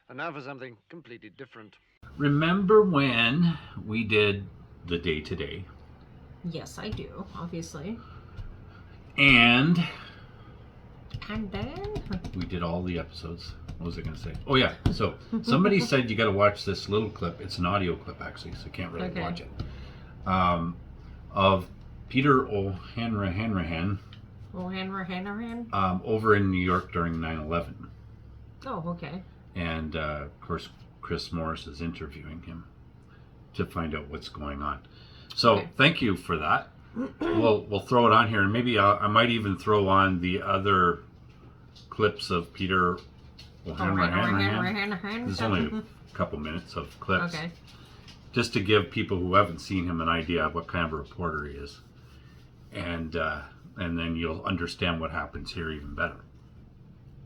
And now for something completely different. Remember when we did the Day Today? Yes, I do, obviously. And then? we did all the episodes. What was I going to say? Oh, yeah. So somebody said you got to watch this little clip. It's an audio clip, actually, so you can't really watch it. Of Peter O'Hanrahan. O'Hanrahan? Over in New York during 9/11. Oh, okay. And, of course, Chris Morris is interviewing him to find out what's going on. So thank you for that. We'll throw it on here, and maybe I might even throw on the other clips of Peter O'Hanrahan. There's only a couple minutes of clips. Okay. Just to give people who haven't seen him an idea of what kind of a reporter he is. And then you'll understand what happens here even better.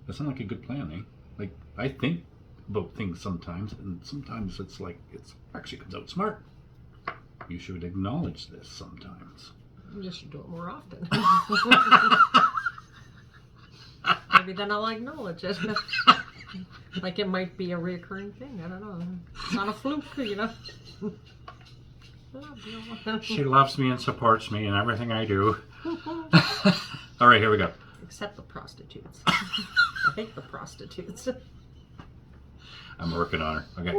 That sounds like a good plan, eh? Like, I think about things sometimes, and sometimes it's like, it actually comes out smart. You should acknowledge this sometimes. You should do it more often. Maybe then I'll acknowledge it. Like it might be a reoccurring thing. I don't know. It's not a fluke, you know. She loves me and supports me in everything I do. All right, here we go. Except the prostitutes. I hate the prostitutes. I'm working on her. Okay.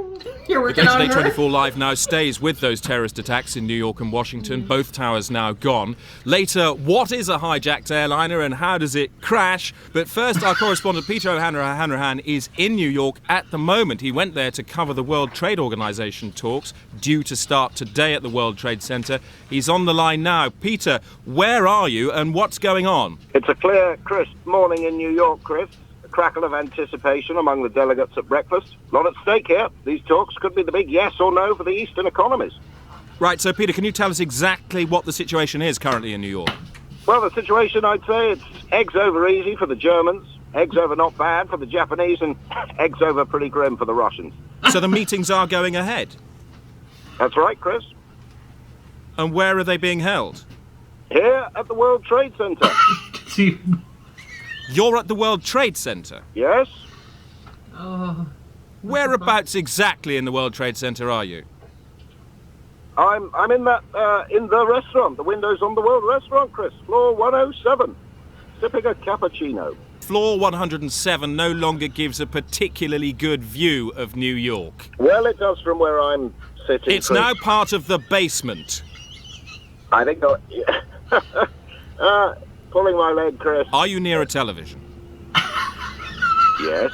You're working The on Day her? 24 Live now stays with those terrorist attacks in New York and Washington. Both towers now gone. Later, what is a hijacked airliner and how does it crash? But first, our correspondent Peter O'Hanrahan is in New York at the moment. He went there to cover the World Trade Organization talks due to start today at the World Trade Center. He's on the line now. Peter, where are you and what's going on? It's a clear, crisp morning in New York, Chris. Crackle of anticipation among the delegates at breakfast. A lot at stake here. These talks could be the big yes or no for the Eastern economies. Right, so Peter, can you tell us exactly what the situation is currently in New York? Well, the situation, I'd say, it's eggs over easy for the Germans, eggs over not bad for the Japanese, and eggs over pretty grim for the Russians. So the meetings are going ahead? That's right, Chris. And where are they being held? Here at the World Trade Center. You're at the World Trade Center? Yes. Oh. Whereabouts exactly in the World Trade Center are you? I'm in the restaurant, the windows on the World Restaurant, Chris. Floor 107. Sipping a cappuccino. Floor 107 no longer gives a particularly good view of New York. Well, it does from where I'm sitting, It's Chris. now part of the basement. I think pulling my leg, Chris. Are you near a television? Yes.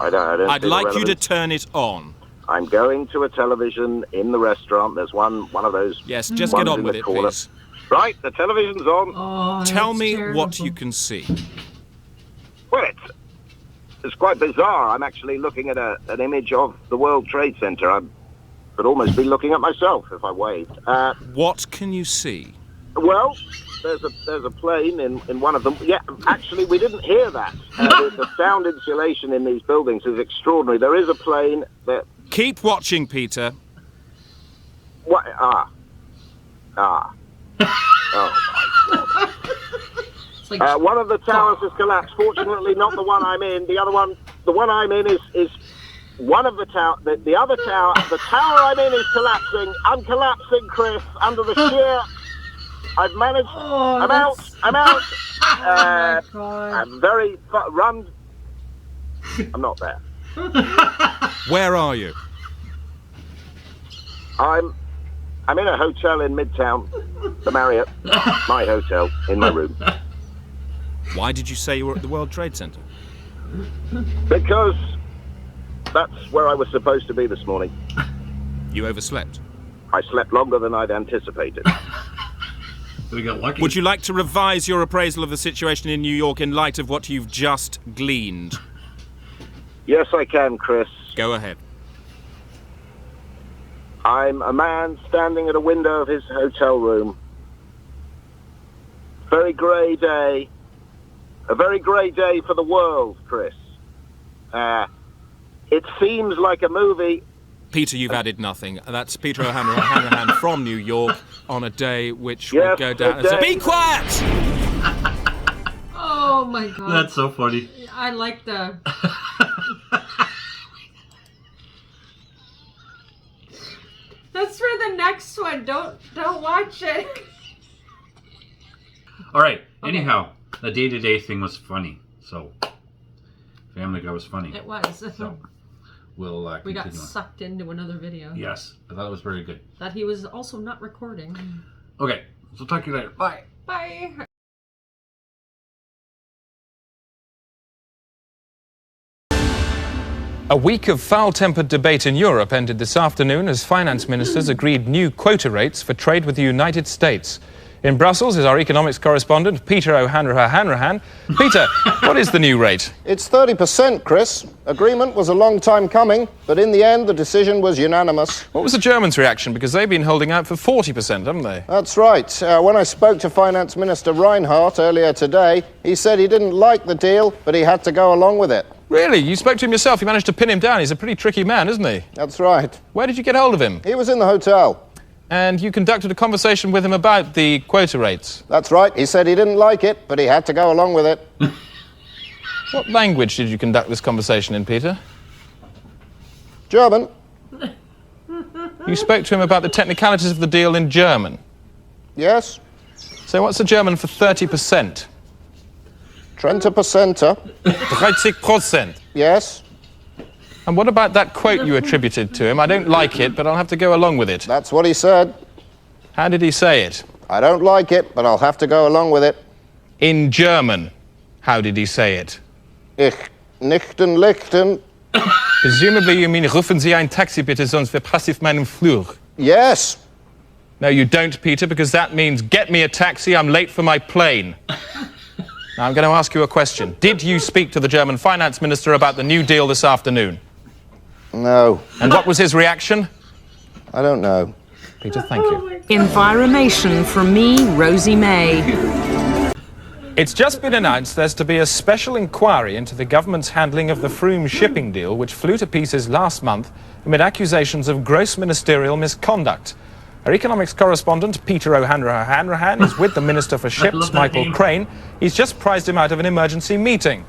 I don't I'd see the like you to relevance. turn it on. I'm going to a television in the restaurant. There's one of those. Yes, just ones get on in with the it, corner. please. Right, the television's on. Oh, Tell that's me terrible. what you can see. Well, it's quite bizarre. I'm actually looking at an image of the World Trade Center. I could almost be looking at myself if I waved. What can you see? Well, there's a plane in one of them. Yeah, actually, we didn't hear that. The sound insulation in these buildings is extraordinary. There is a plane that... Keep watching, Peter. What? Oh, my God. It's like, One of the towers has collapsed. Fortunately, not the one I'm in. The one I'm in is one of the tower. The other tower, the tower I'm in is collapsing. I'm collapsing, Chris, under the sheer... I've managed. Oh, I'm out. I'm out. oh my God. I'm very run. I'm not there. Where are you? I'm in a hotel in Midtown, the Marriott, my hotel, in my room. Why did you say you were at the World Trade Center? Because that's where I was supposed to be this morning. You overslept. I slept longer than I'd anticipated. We got lucky. Would you like to revise your appraisal of the situation in New York in light of what you've just gleaned? Yes, I can, Chris. Go ahead. I'm a man standing at a window of his hotel room. Very grey day. A very grey day for the world, Chris. It seems like a movie. Peter, you've added nothing. That's Peter O'Hanrahan from New York on a day which Yes, would go down a as a... day- Be quiet! Oh my God. That's so funny. I like the... the next one. Don't watch it. All right. Anyhow, the day-to-day thing was funny. So, Family Guy was funny. It was. So, we'll we continue got on. sucked into another video. Yes, I thought it was very good. That he was also not recording. Okay, so talk to you later. Bye. Bye. A week of foul-tempered debate in Europe ended this afternoon as finance ministers agreed new quota rates for trade with the United States. In Brussels is our economics correspondent, Peter O'Hanrahan. Peter, what is the new rate? It's 30%, Chris. Agreement was a long time coming, but in the end, the decision was unanimous. What was the Germans' reaction? Because they've been holding out for 40%, haven't they? That's right. When I spoke to Finance Minister Reinhardt earlier today, he said he didn't like the deal, but he had to go along with it. Really? You spoke to him yourself? You managed to pin him down? He's a pretty tricky man, isn't he? That's right. Where did you get hold of him? He was in the hotel. And you conducted a conversation with him about the quota rates? That's right. He said he didn't like it, but he had to go along with it. What language did you conduct this conversation in, Peter? German. You spoke to him about the technicalities of the deal in German? Yes. So what's the German for 30%? 30%. 30%. Yes. And what about that quote you attributed to him? I don't like it, but I'll have to go along with it. That's what he said. How did he say it? I don't like it, but I'll have to go along with it. In German. How did he say it? Ich nichten lichten. Presumably you mean, rufen Sie ein Taxi bitte, sonst verpasse ich meinen Flug. Yes. No, you don't, Peter, because that means get me a taxi, I'm late for my plane. Now, I'm going to ask you a question. Did you speak to the German finance minister about the new deal this afternoon? No. And what was his reaction? I don't know. Peter, thank you. Environation from me, Rosie May. It's just been announced there's to be a special inquiry into the government's handling of the Froome shipping deal, which flew to pieces last month amid accusations of gross ministerial misconduct. Our economics correspondent, Peter O'Hanrahan, is with the Minister for Ships, Michael Crane. He's just prized him out of an emergency meeting.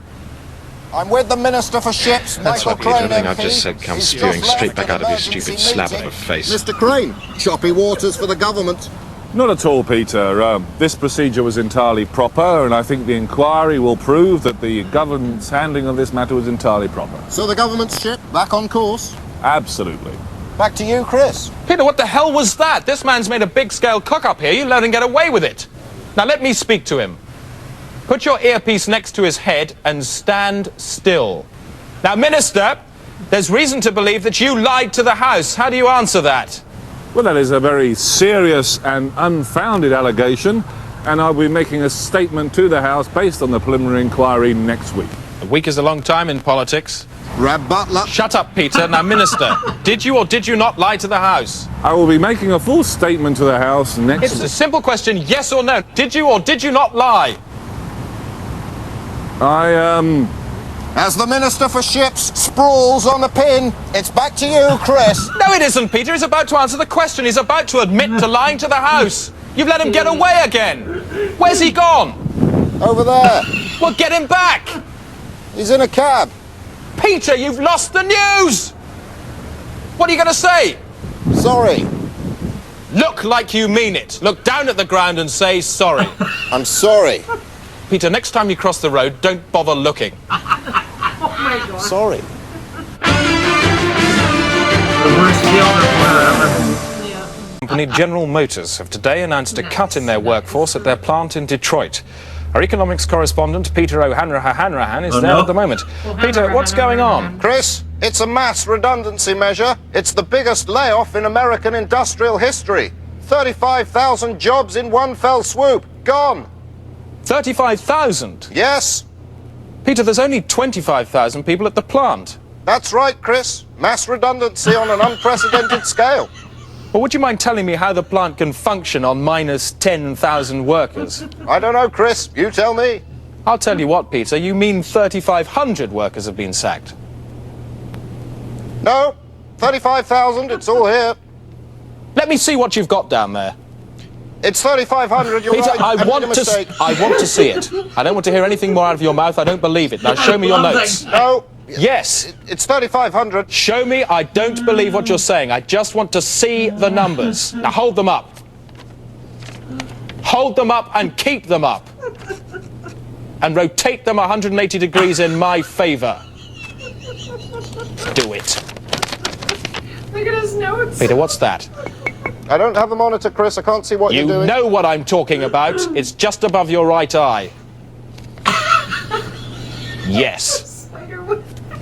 I'm with the Minister for Ships, That's Michael what Peter, Crane. everything I've MP. just said comes He's spewing just straight left back out of his an stupid emergency slab of meeting. a face. Mr. Crane, choppy waters for the government. Not at all, Peter. This procedure was entirely proper, and I think the inquiry will prove that the government's handling of this matter was entirely proper. So the government's ship back on course? Absolutely. Back to you, Chris. Peter, what the hell was that? This man's made a big-scale cock-up here. You let him get away with it. Now, let me speak to him. Put your earpiece next to his head and stand still. Now, Minister, there's reason to believe that you lied to the House. How do you answer that? Well, that is a very serious and unfounded allegation, and I'll be making a statement to the House based on the preliminary inquiry next week. A week is a long time in politics. Rab Butler. Shut up, Peter. Now, Minister, did you or did you not lie to the House? I will be making a full statement to the House next It's a week. simple question, yes or no. Did you or did you not lie? As the Minister for Ships sprawls on the pin, it's back to you, Chris. No, it isn't, Peter. He's about to answer the question. He's about to admit to lying to the House. You've let him get away again. Where's he gone? Over there. Well, get him back. He's in a cab. Peter, you've lost the news. What are you going to say? Sorry. Look like you mean it. Look down at the ground and say sorry. I'm sorry. Peter, next time you cross the road, don't bother looking. Oh my god. Sorry. The worst field reporter ever. Company General Motors have today announced a cut in their workforce at their plant in Detroit. Our economics correspondent, Peter O'Hanrahan, is there at the moment. Peter, what's going on? Chris, it's a mass redundancy measure. It's the biggest layoff in American industrial history. 35,000 jobs in one fell swoop. Gone. 35,000? Yes, Peter, there's only 25,000 people at the plant. that's right, Chris. Mass redundancy on an unprecedented scale. Well, would you mind telling me how the plant can function on minus 10,000 workers? I don't know, Chris. You tell me. I'll tell you what, Peter, you mean 3,500 workers have been sacked. No, 35,000. It's all here. Let me see what you've got down there. It's 3,500. You're Peter, right. I made a want mistake. to see it. I don't want to hear anything more out of your mouth. I don't believe it. Now show me your notes. No, Yes. It's 3,500. Show me. I don't believe what you're saying. I just want to see the numbers. Now hold them up. Hold them up and keep them up. And rotate them 180 degrees in my favour. Do it. Look at his notes. Peter, what's that? I don't have the monitor, Chris. I can't see what you're You doing. know what I'm talking about. It's just above your right eye. Yes.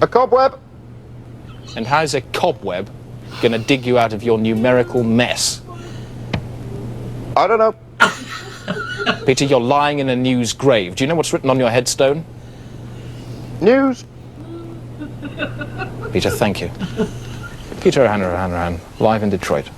A cobweb? And how's a cobweb going to dig you out of your numerical mess? I don't know. Peter, you're lying in a news grave. Do you know what's written on your headstone? News? Peter, thank you. Peter O'Hanrahan, live in Detroit.